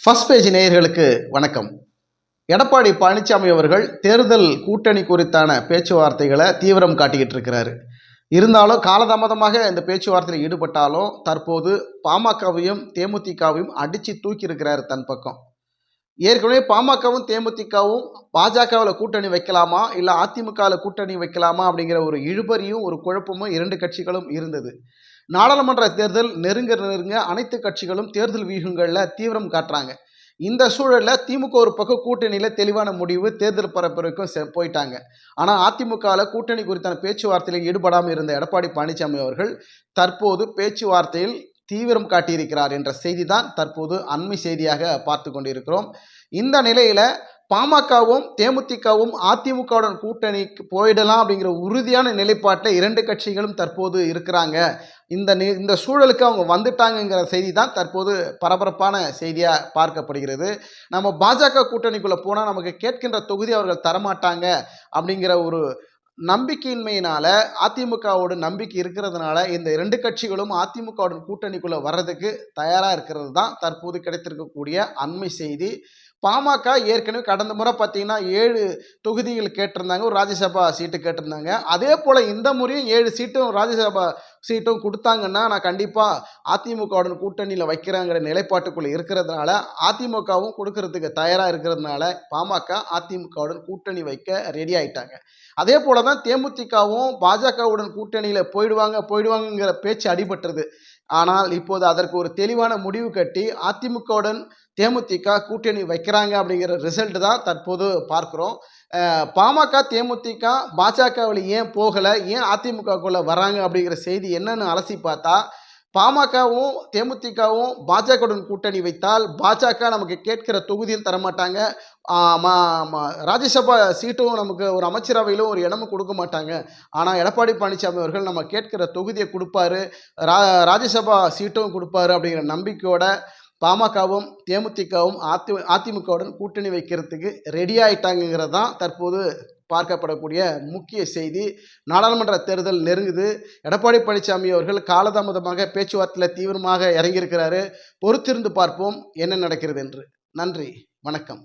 First page நேயர்களுக்கு வணக்கம். எடப்பாடி பழனிசாமி அவர்கள் தேர்தல் கூட்டணி குறித்தான பேச்சுவார்த்தைகளை தீவிரம் காட்டிக்கிட்டு இருக்கிறாரு. இருந்தாலும் காலதாமதமாக இந்த பேச்சுவார்த்தையில் ஈடுபட்டாலும் தற்போது பாமகவையும் தேமுதிகவையும் அடித்து தூக்கி இருக்கிறாரு தன் பக்கம். ஏற்கனவே பாமகவும் தேமுதிகவும் பாஜகவில் கூட்டணி வைக்கலாமா இல்லை அதிமுகவில் கூட்டணி வைக்கலாமா அப்படிங்கிற ஒரு இழுபறியும் ஒரு குழப்பமும் இரண்டு கட்சிகளும் இருந்தது. நாடாளுமன்ற தேர்தல் நெருங்க அனைத்து கட்சிகளும் தேர்தல் வியூகங்களில் தீவிரம் காட்டுறாங்க. இந்த சூழலில் திமுக ஒரு பக்கம் கூட்டணியில் தெளிவான முடிவு தேர்தல் பரப்புரைக்கும் போயிட்டாங்க. ஆனால் அதிமுகவில் கூட்டணி குறித்தான பேச்சுவார்த்தையில் ஈடுபடாமல் இருந்த எடப்பாடி பழனிசாமி அவர்கள் தற்போது பேச்சுவார்த்தையில் தீவிரம் காட்டியிருக்கிறார் என்ற செய்தி தான் தற்போது அண்மை செய்தியாக பார்த்து கொண்டிருக்கிறோம். இந்த நிலையில் பாமகவும் தேமுதிகவும் அதிமுகவுடன் கூட்டணிக்கு போயிடலாம் அப்படிங்கிற உறுதியான நிலைப்பாட்டில் இரண்டு கட்சிகளும் தற்போது இருக்கிறாங்க. இந்த சூழலுக்கு அவங்க வந்துட்டாங்கங்கிற செய்தி தான் தற்போது பரபரப்பான செய்தியாக பார்க்கப்படுகிறது. நம்ம பாஜக கூட்டணிக்குள்ளே போனால் நமக்கு கேட்கின்ற தொகுதி அவர்கள் தரமாட்டாங்க அப்படிங்கிற ஒரு நம்பிக்கையின்மையினால அதிமுகவோட நம்பிக்கை இருக்கிறதுனால இந்த இரண்டு கட்சிகளும் அதிமுகவுடன் கூட்டணிக்குள்ளே வர்றதுக்கு தயாராக இருக்கிறது தான் தற்போது கிடைத்திருக்கக்கூடிய அண்மை செய்தி. பாமக ஏற்கனவே கடந்த முறை பார்த்தீங்கன்னா 7 தொகுதிகள் கேட்டிருந்தாங்க, ஒரு ராஜ்யசபா சீட்டு கேட்டிருந்தாங்க. அதே போல் இந்த முறையும் 7 சீட்டும் ராஜ்யசபா சீட்டும் கொடுத்தாங்கன்னா நான் கண்டிப்பாக அதிமுகவுடன் கூட்டணியில் வைக்கிறேங்கிற நிலைப்பாட்டுக்குள்ளே இருக்கிறதுனால அதிமுகவும் கொடுக்கறதுக்கு தயாராக இருக்கிறதுனால பாமக அதிமுகவுடன் கூட்டணி வைக்க ரெடி ஆயிட்டாங்க. அதே போல தான் தேமுதிகவும் பாஜகவுடன் கூட்டணியில் போயிடுவாங்கங்கிற பேச்சு அடிபட்டுறது. ஆனால் இப்போது அதற்கு ஒரு தெளிவான முடிவு கட்டி அதிமுகவுடன் தேமுதிக கூட்டணி வைக்கிறாங்க அப்படிங்கிற ரிசல்ட் தான் தற்போது பார்க்குறோம். பாமக தேமுதிக பாஜகவில் ஏன் போகலை, ஏன் அதிமுகக்குள்ளே வராங்க அப்படிங்கிற செய்தி என்னன்னு அலசி பார்த்தா, பாமகவும் தேமுதிகவும் பாஜகவுடன் கூட்டணி வைத்தால் பாஜக நமக்கு கேட்கிற தொகுதியும் தரமாட்டாங்க, ராஜ்யசபா சீட்டும் நமக்கு ஒரு அமைச்சரவையிலும் ஒரு இடமும் கொடுக்க மாட்டாங்க. ஆனால் எடப்பாடி பழனிசாமி அவர்கள் நம்ம கேட்கிற தொகுதியை கொடுப்பாரு, ராஜ்யசபா சீட்டும் கொடுப்பாரு அப்படிங்கிற நம்பிக்கையோட பாமகவும் தேமுதிகவும் அதிமுகவுடன் கூட்டணி வைக்கிறதுக்கு ரெடி ஆயிட்டாங்கிறது தான் தற்போது பார்க்கப்படக்கூடிய முக்கிய செய்தி. நாடாளுமன்ற தேர்தல் நெருங்குது. எடப்பாடி பழனிசாமி அவர்கள் காலதாமதமாக பேச்சுவார்த்தையில் தீவிரமாக இறங்கியிருக்கிறாரு. பொறுத்திருந்து பார்ப்போம் என்ன நடக்கிறது என்று. நன்றி, வணக்கம்.